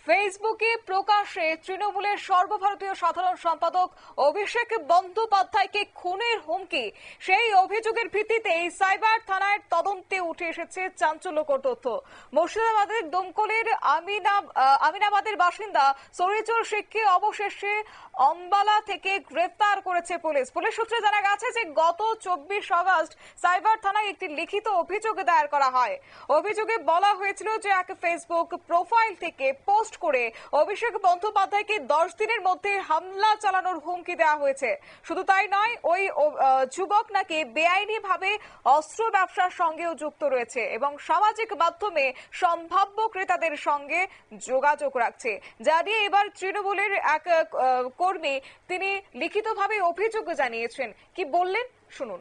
ফেসবুকে প্রকাশ্যে তৃণমূলের সর্বভারতীয় সাধারণ সম্পাদক অভিষেক বন্দ্যোপাধ্যায়কে খুনের হুমকি, সেই অভিযোগের ভিত্তিতেই সাইবার থানার তদন্তে উঠে এসেছে চাঞ্চল্যকর তথ্য। মুর্শিদাবাদের দমকলের আমিনাবাদের বাসিন্দা সরিচুর শেখকে অবশেষে অম্বালা থেকে গ্রেফতার করেছে পুলিশ। পুলিশ সূত্রে জানা গেছে যে গত 24 আগস্ট সাইবার থানায় একটি লিখিত অভিযোগ দায়ের করা হয়। অভিযোগে বলা হয়েছিল যে এক ফেসবুক প্রোফাইল থেকে পোস্ট করে অভিষেক বন্দ্যোপাধ্যায়কে 10 দিনের মধ্যে হামলা চালানোর হুমকি দেওয়া হয়েছে। শুধু তাই নয়, ওই যুবক নাকি বেআইনি ভাবে অস্ত্র ব্যবসার সঙ্গেও যুক্ত রয়েছে এবং সামাজিক মাধ্যমে সম্ভাব্য ক্রেতাদের সঙ্গে যোগাযোগ রাখছে। যা নিয়ে এবার তৃণমূলের এক কর্মী তিনি লিখিতভাবে অভিযোগ জানিয়েছেন। কি বললেন শুনুন।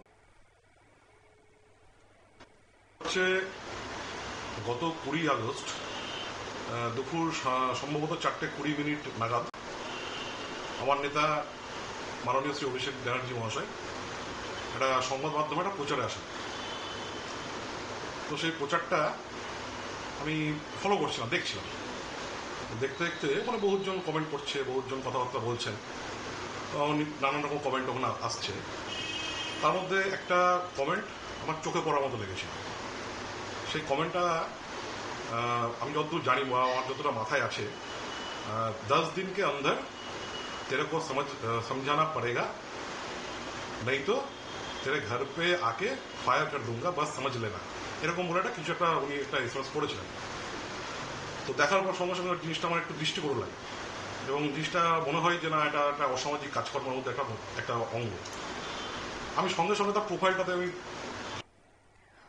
গত 20 আগস্ট দুপুর সম্ভবত 4:20 নাগাদ আমার নেতা মাননীয় শ্রী অভিষেক ব্যানার্জি মহাশয় একটা সংবাদ মাধ্যমে একটা প্রচারে আসেন। তো সেই প্রচারটা আমি ফলো করছিলাম, দেখছিলাম। দেখতে দেখতে মানে বহুজন কমেন্ট করছে, বহুজন কথাবার্তা বলছেন, নানান রকম কমেন্ট ওখানে আসছে। তার মধ্যে একটা কমেন্ট আমার চোখে পড়ার মতো লেগেছিল। সেই কমেন্টটা আমি যতদূর জানি বা আমার যতটা মাথায় আছে, 10 दिन के अंदर तेरे को समझाना पड़ेगा, नहीं तो तेरे घर पे आके फायर कर दूंगा, बस समझ लेना। এরকম বলে একটা কিছু একটা উনি একটা এসএমএস করেছিলেন। তো দেখার পর সঙ্গে সঙ্গে জিনিসটা আমার একটু দৃষ্টিকোণ লাগে এবং জিনিসটা মনে হয় যে না, এটা একটা অসামাজিক কাজকর্মের মধ্যে একটা অঙ্গ। আমি সঙ্গে সঙ্গে তার প্রোফাইলটাতে আমি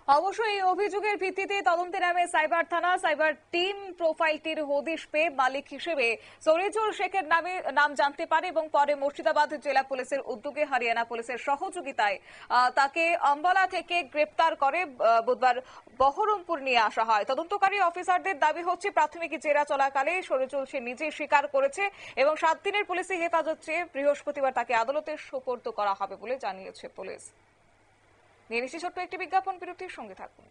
অবশ্যই এই অভিযোগের ভিত্তিতে তদন্তে নামে সাইবার থানা। সাইবার টিম প্রোফাইলটির হদিশ পেয়ে মালিক হিসেবে সরিচুর শেখের নাম জানতে পারে এবং পরে মুর্শিদাবাদ জেলা পুলিশের উদ্যোগে হরিয়ানা পুলিশের সহযোগিতায় তাকে আম্বালা থেকে গ্রেপ্তার করে বুধবার বহরমপুর নিয়ে আসা হয়। তদন্তকারী অফিসারদের দাবি হচ্ছে প্রাথমিক জেরা চলাকালে সরিচুর সে নিজেই স্বীকার করেছে এবং 7 দিনের পুলিশি হেফাজত চেয়ে বৃহস্পতিবার তাকে আদালতে সোপর্দ করা হবে বলে জানিয়েছে পুলিশ। নিয়ে নিচ্ছি ছোট্ট একটি বিজ্ঞাপন বিরতির সঙ্গে থাকুন।